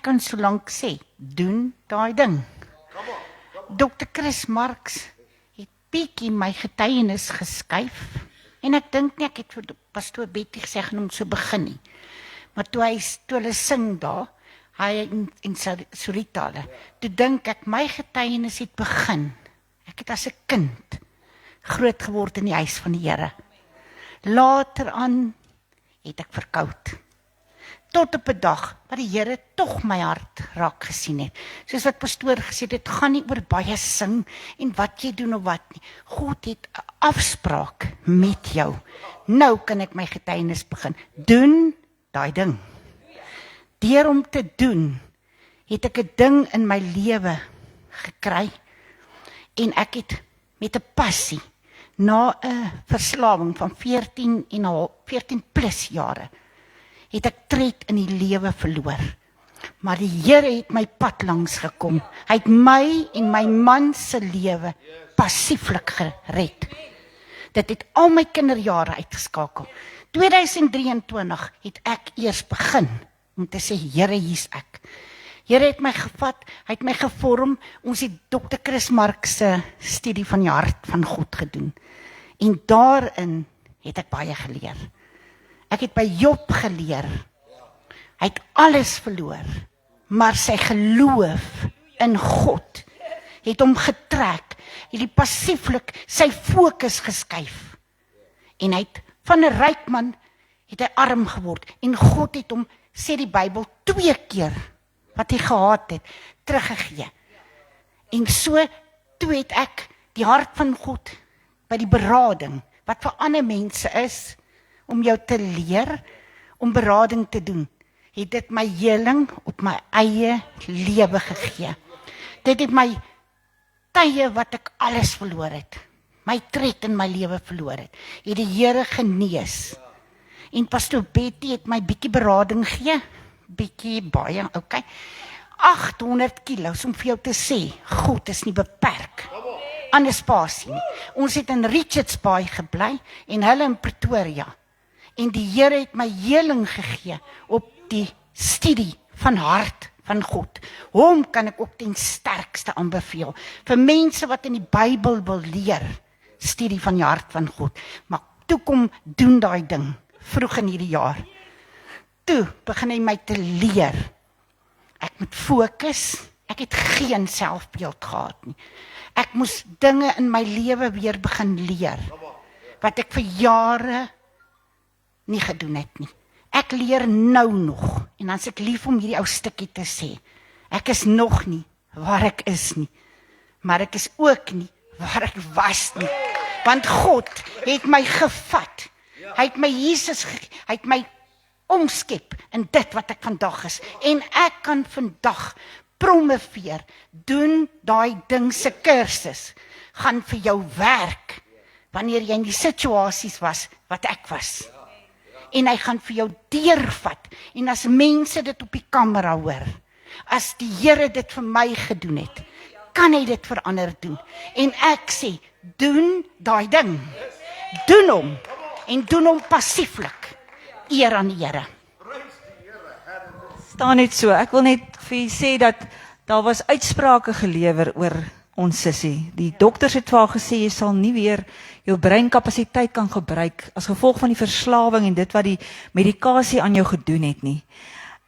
kan so lank sê, doen daai ding. Dr. Chris Marx het bietjie my getuienis geskuif, en ek dink nie, ek het vir pastoor Betty gesê, ek gaan hom so begin nie. Maar toe hulle sing daar, hy in Soritale, toe dink ek, my getuienis het begin. Ek het as 'n kind groot geword in die huis van die Here. Later aan het ek verkoud. Tot op 'n dag wat die Here tog my hart raak gesien het. Soos wat pastoor gesê het, dit gaan nie oor baie sing en wat jy doen of wat nie. God het 'n afspraak met jou. Nou kan ek my getuienis begin. Doen daai ding. Deur om te doen, het ek 'n ding in my lewe gekry en ek het met 'n passie na 'n verslawing van 14 plus jare het ek tred in die lewe verloor. Maar die Here het my pad langs gekom. Hy het my en my man se lewe passieflik gered. Dit het al my kinderjare uitgeskakel. 2023 het ek eers begin om te sê, Here, hier's ek. Here het my gevat, hy het my gevorm. Ons het Dr. Chris Marx se studie van die hart van God gedoen. En daarin het ek baie geleer. Ek het by Job geleer. Hy het alles verloor, maar sy geloof in God het hom getrek, het die passieflik sy fokus geskuif. En hy het van 'n ryk man het hy arm geword en God het hom, sê die Bybel, 2 keer wat hy gehad het, teruggegee. En so, toe het ek die hart van God by die berading, wat vir ander mense is, om jou te leer, om berading te doen, het dit my heling op my eie lewe gegee. Dit het my tye wat ek alles verloor het, my tred in my lewe verloor het die Here genees. En pastoor Betty het my bietjie berading gee, bietjie baie, okay. 800 kilos, om vir jou te sê, God is nie beperk. Ander spasie nie. Ons het in Richards Bay gebly, en hulle in Pretoria. En die Here het my heling gegee, op die studie van hart van God. Hom kan ek ook ten sterkste aanbeveel, vir mense wat in die Bybel wil leer, studie van die hart van God. Maar toe kom doen daai ding, vroeg in hierdie jaar. Toe begin hy my te leer. Ek moet fokus, ek het geen selfbeeld gehad nie. Ek moes dinge in my lewe weer begin leer, wat ek vir jare nie gedoen het nie. Ek leer nou nog, en dan is ek lief om hierdie ou stukkie te sê, ek is nog nie waar ek is nie, maar ek is ook nie waar ek was nie, want God het my gevat, hy het my Jesus, hy het my omskep in dit wat ek vandag is, en ek kan vandag promoveer, doen daai ding se kursus, gaan vir jou werk, wanneer jy in die situasies was, wat ek was. En hy gaan vir jou deurvat, en as mense dit op die kamera hoor, as die Here dit vir my gedoen het, kan hy dit vir ander doen. En ek sê, doen daai ding, doen hom, en doen hom passieflik, eer aan die Here. Staan net so, ek wil net vir u sê dat daar was uitsprake gelewer oor ons sussie. Die dokters het vir haar gesê, jy sal nie weer jou breinkapasiteit kan gebruik as gevolg van die verslawing en dit wat die medikasie aan jou gedoen het nie.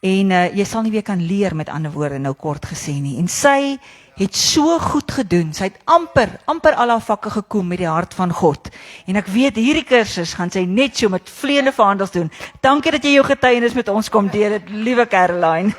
En jy sal nie weer kan leer, met ander woorde, nou kort gesê nie. En sy het so goed gedoen, sy het amper al haar vakke gekom met die hart van God. En ek weet, hierdie kursus gaan sy net so met vleiende vaandels doen. Dankie dat jy jou getuienis met ons kom deel, liewe Caroline.